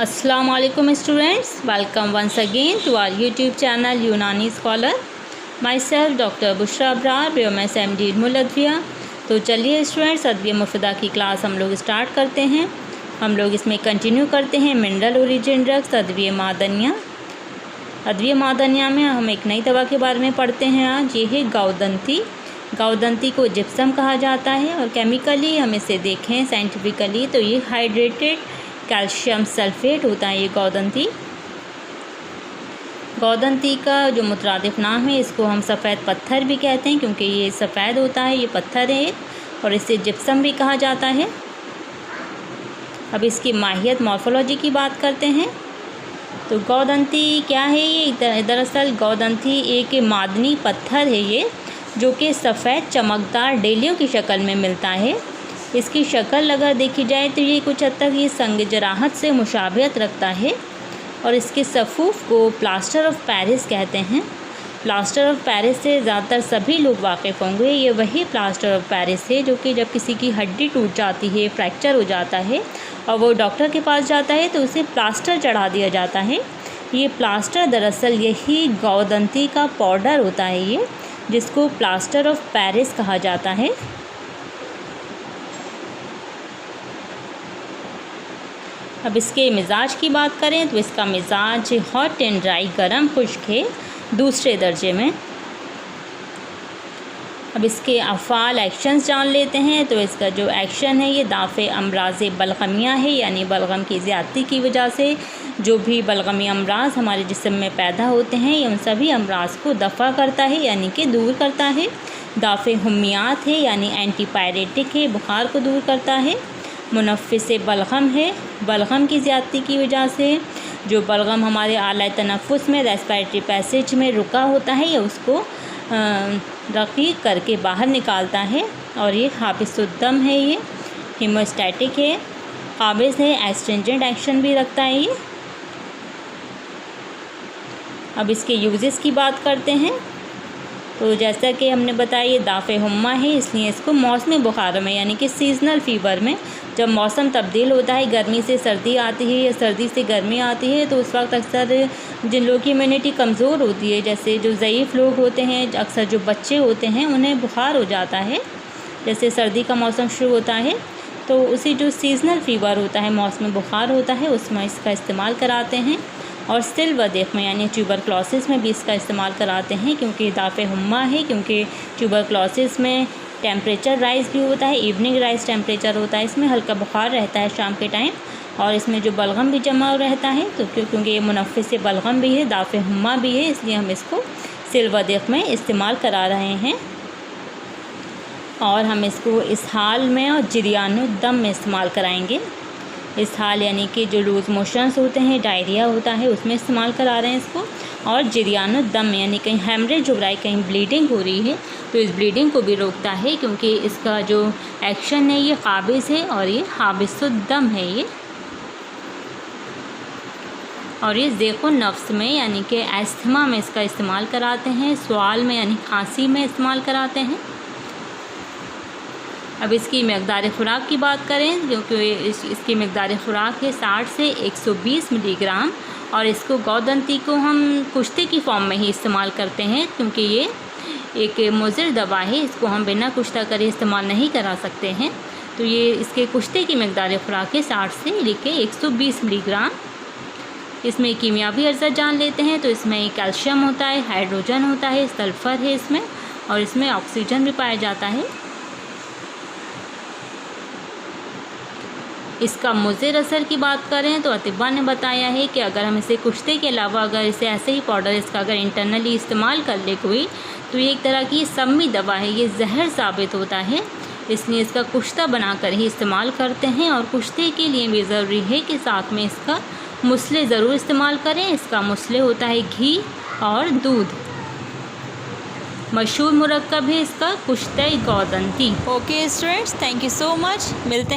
अस्सलाम वालेकुम students, welcome once again to our YouTube channel Unani scholar. Myself doctor Bushra Abrar, BMS MD मुलद्विया। तो चलिए स्टूडेंट्स, अदविया मुफदा की क्लास हम लोग स्टार्ट करते हैं। हम लोग इसमें कंटिन्यू करते हैं मिनरल ओरिजिन ड्रग्स अदविया मादनिया। अदविया मादनिया में हम एक नई दवा के बारे में पढ़ते हैं। आज ये है गाउदंती। गाउदंती को जिप्सम कहा जाता है और केमिकली हम इसे देखें साइंटिफिकली तो ये हाइड्रेटेड कैल्शियम सल्फेट होता है। ये गाउदंती का जो मुतरादिफ नाम है, इसको हम सफ़ेद पत्थर भी कहते हैं क्योंकि ये सफ़ेद होता है, ये पत्थर है और इसे जिप्सम भी कहा जाता है। अब इसकी माहियत मॉर्फोलॉजी की बात करते हैं। तो गाउदंती क्या है? ये दरअसल गाउदंती एक मादनी पत्थर है ये, जो कि सफ़ेद चमकदार डेलियों की शक्ल में मिलता है। इसकी शक्ल अगर देखी जाए तो ये कुछ हद तक ये संग जराहत से मुशाबहत रखता है और इसके सफ़ूफ़ को प्लास्टर ऑफ पेरिस कहते हैं। प्लास्टर ऑफ पेरिस से ज़्यादातर सभी लोग वाकिफ़ होंगे। ये वही प्लास्टर ऑफ पेरिस है जो कि जब किसी की हड्डी टूट जाती है, फ्रैक्चर हो जाता है और वो डॉक्टर के पास जाता है तो उसे प्लास्टर चढ़ा दिया जाता है। ये प्लास्टर दरअसल यही गाउदंती का पाउडर होता है, ये जिसको प्लास्टर ऑफ पेरिस कहा जाता है। अब इसके मिजाज की बात करें तो इसका मिजाज हॉट एंड ड्राई, गर्म खुश्क है, दूसरे दर्जे में। अब इसके अफ़ाल एक्शंस जान लेते हैं। तो इसका जो एक्शन है ये दाफ़े अमराज़ बलगमिया है, यानी बलगम की ज़्यादती की वजह से जो भी बलगमी अमराज़ हमारे जिस्म में पैदा होते हैं ये उन सभी अमराज़ को दफ़ा करता है, यानी कि दूर करता है। दाफ़े हुम्मियात है, यानी एंटीपायरेटिक है, बुखार को दूर करता है। मुनफ़्फ़िस बलगम है, बलगम की ज़्यादती की वजह से जो बलगम हमारे आला तनफ़ुस में, रेस्पिरेटरी पैसेज में रुका होता है, या उसको रक़ीक़ करके बाहर निकालता है। और ये हाबिसुद्दम है, ये हीमोस्टैटिक है, काबिज़ है, एस्ट्रिंजेंट एक्शन भी रखता है ये। अब इसके यूज़ेस की बात करते हैं। तो जैसा कि हमने बताया ये दाफ़े हुम्मा है, इसलिए इसको मौसमी बुखारों में यानी कि सीज़नल फ़ीवर में, जब मौसम तब्दील होता है, गर्मी से सर्दी आती है या सर्दी से गर्मी आती है, तो उस वक्त अक्सर जिन लोगों की इम्यूनिटी कमज़ोर होती है, जैसे जो ज़ईफ़ लोग होते हैं, अक्सर जो बच्चे होते हैं, उन्हें बुखार हो जाता है। जैसे सर्दी का मौसम शुरू होता है तो उसी जो सीज़नल फ़ीवर होता है, मौसमी बुखार होता है, उसमें इसका इस्तेमाल कराते हैं। और सिल्वदेख में यानी ट्यूबरक्लोसिस में भी इसका इस्तेमाल कराते हैं, क्योंकि दाफ़े हुम्मा है, क्योंकि ट्यूबरक्लोसिस में टेम्परेचर राइज़ भी होता है, इवनिंग राइज़ टेम्परेचर होता है, इसमें हल्का बुखार रहता है शाम के टाइम, और इसमें जो बलगम भी जमा रहता है। तो क्योंकि ये मुनफ़्फ़िस बलगम भी है, दाफ़े हुम्मा भी है, इसलिए हम इसको सिल्वदेख में इस्तेमाल करा रहे हैं। और हम इसको इसहाल में और जरियानुद्दम में इस्तेमाल कराएँगे। इसहाल यानी कि जो लूज़ मोशंस होते हैं, डायरिया होता है, उसमें इस्तेमाल करा रहे हैं इसको। और जरियानुद्दम यानी कहीं हेमरेज हो रहा है, कहीं ब्लीडिंग हो रही है, तो इस ब्लीडिंग को भी रोकता है, क्योंकि इसका जो एक्शन है ये काबिज़ है और ये हाबिसुद्दम है ये। और ये ज़ेक़ो नफ्स में यानी कि एस्थमा में इसका इस्तेमाल कराते हैं। स्वाल में यानी खांसी में इस्तेमाल कराते हैं। अब इसकी मकदार ख़ुराक की बात करें, क्योंकि इसकी मकदार ख़ुराक है 60 से 120 मिलीग्राम। और इसको गाउदंती को हम कुश्ते की फॉर्म में ही इस्तेमाल करते हैं, क्योंकि ये एक मुज़र दवा है, इसको हम बिना कुश्ता करे इस्तेमाल नहीं करा सकते हैं। तो ये इसके कुश्ते की मकदार ख़ुराक है 60 से लेके 120 मिलीग्राम। इसमें कीमियावी अर्ज़ा जान लेते हैं। तो इसमें कैल्शियम होता है, हाइड्रोजन होता है, सल्फ़र है इसमें, और इसमें ऑक्सीजन भी पाया जाता है। इसका मुज़र असर की बात करें तो अतिबा ने बताया है कि अगर हम इसे कुश्ते के अलावा अगर इसे ऐसे ही पाउडर इसका अगर इंटरनली इस्तेमाल कर ले कोई, तो ये एक तरह की सम्मी दवा है, ये जहर साबित होता है। इसलिए इसका कुश्ता बनाकर ही इस्तेमाल करते हैं। और कुश्ते के लिए भी ज़रूरी है कि साथ में इसका मुसले ज़रूर इस्तेमाल करें। इसका मुसले होता है घी और दूध। मशहूर मुरक्कब है इसका कुश्ते गाउदंती। Okay students, thank you so much. मिलते हैं।